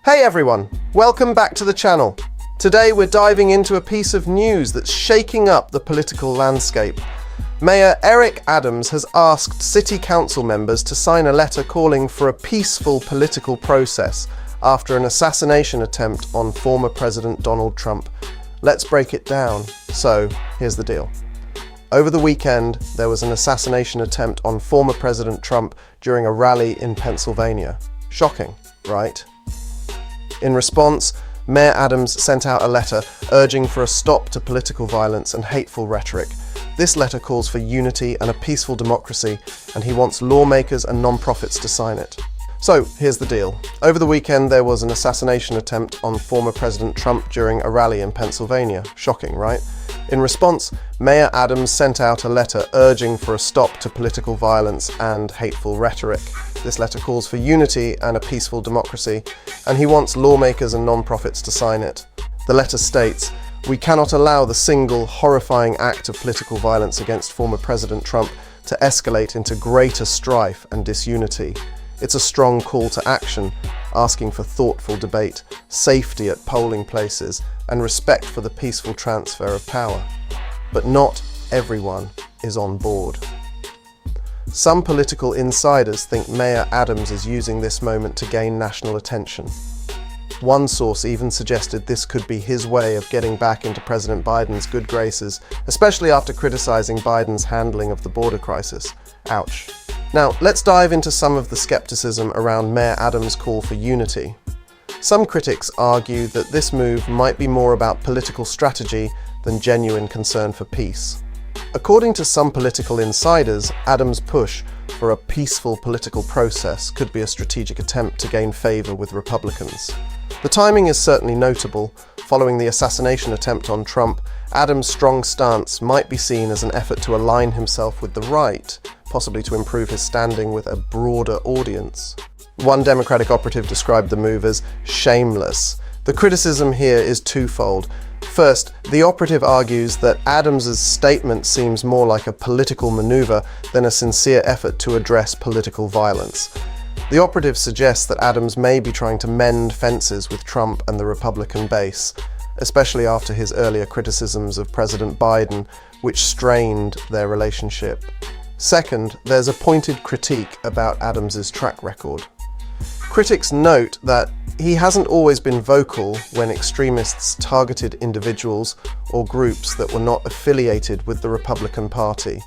Hey everyone, welcome back to the channel. Today we're diving into a piece of news that's shaking up the political landscape. Mayor Eric Adams has asked city council members to sign a letter calling for a peaceful political process after an assassination attempt on former President Donald Trump. Let's break it down. So, here's the deal. Over the weekend, there was an assassination attempt on former President Trump during a rally in Pennsylvania. Shocking, right? In response, Mayor Adams sent out a letter urging for a stop to political violence and hateful rhetoric. This letter calls for unity and a peaceful democracy, and he wants lawmakers and non-profits to sign it. So, here's the deal. Over the weekend, there was an assassination attempt on former President Trump during a rally in Pennsylvania. Shocking, right? In response, Mayor Adams sent out a letter urging for a stop to political violence and hateful rhetoric. This letter calls for unity and a peaceful democracy, and he wants lawmakers and non-profits to sign it. The letter states, "We cannot allow the single horrifying act of political violence against former President Trump to escalate into greater strife and disunity. It's a strong call to action, asking for thoughtful debate, safety at polling places, and respect for the peaceful transfer of power. But not everyone is on board." Some political insiders think Mayor Adams is using this moment to gain national attention. One source even suggested this could be his way of getting back into President Biden's good graces, especially after criticizing Biden's handling of the border crisis. Ouch. Now, let's dive into some of the skepticism around Mayor Adams' call for unity. Some critics argue that this move might be more about political strategy than genuine concern for peace. According to some political insiders, Adams' push for a peaceful political process could be a strategic attempt to gain favor with Republicans. The timing is certainly notable. Following the assassination attempt on Trump, Adams' strong stance might be seen as an effort to align himself with the right, possibly to improve his standing with a broader audience. One Democratic operative described the move as shameless. The criticism here is twofold. First, the operative argues that Adams' statement seems more like a political maneuver than a sincere effort to address political violence. The operative suggests that Adams may be trying to mend fences with Trump and the Republican base, especially after his earlier criticisms of President Biden, which strained their relationship. Second, there's a pointed critique about Adams' track record. Critics note that he hasn't always been vocal when extremists targeted individuals or groups that were not affiliated with the Republican Party.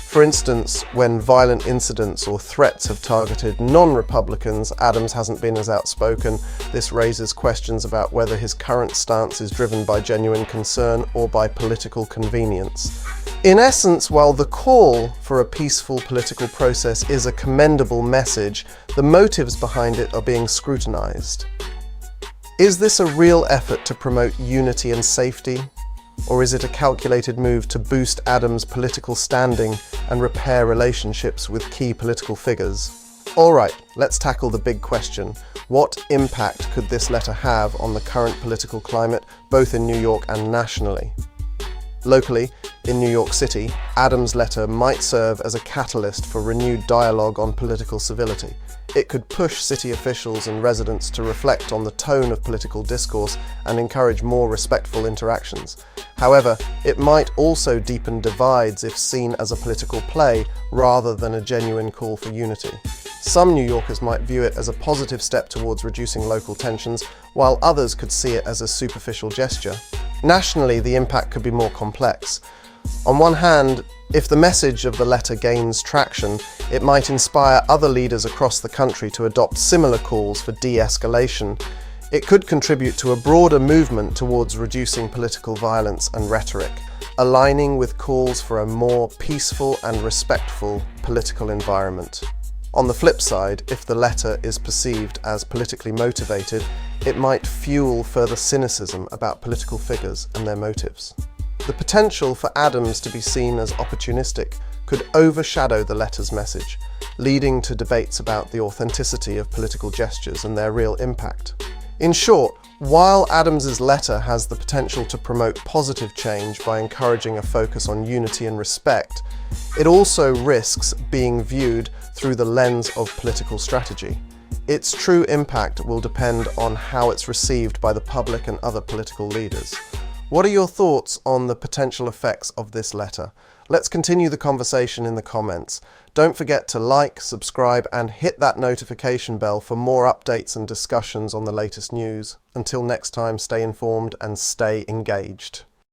For instance, when violent incidents or threats have targeted non-Republicans, Adams hasn't been as outspoken. This raises questions about whether his current stance is driven by genuine concern or by political convenience. In essence, while the call for a peaceful political process is a commendable message, the motives behind it are being scrutinized. Is this a real effort to promote unity and safety? Or is it a calculated move to boost Adams' political standing and repair relationships with key political figures? Alright, let's tackle the big question. What impact could this letter have on the current political climate, both in New York and nationally? Locally, in New York City, Adams' letter might serve as a catalyst for renewed dialogue on political civility. It could push city officials and residents to reflect on the tone of political discourse and encourage more respectful interactions. However, it might also deepen divides if seen as a political play rather than a genuine call for unity. Some New Yorkers might view it as a positive step towards reducing local tensions, while others could see it as a superficial gesture. Nationally, the impact could be more complex. On one hand, if the message of the letter gains traction, it might inspire other leaders across the country to adopt similar calls for de-escalation. It could contribute to a broader movement towards reducing political violence and rhetoric, aligning with calls for a more peaceful and respectful political environment. On the flip side, if the letter is perceived as politically motivated, it might fuel further cynicism about political figures and their motives. The potential for Adams to be seen as opportunistic could overshadow the letter's message, leading to debates about the authenticity of political gestures and their real impact. In short, while Adams' letter has the potential to promote positive change by encouraging a focus on unity and respect, it also risks being viewed through the lens of political strategy. its true impact will depend on how it's received by the public and other political leaders. What are your thoughts on the potential effects of this letter? Let's continue the conversation in the comments. Don't forget to like, subscribe, and hit that notification bell for more updates and discussions on the latest news. Until next time, stay informed and stay engaged.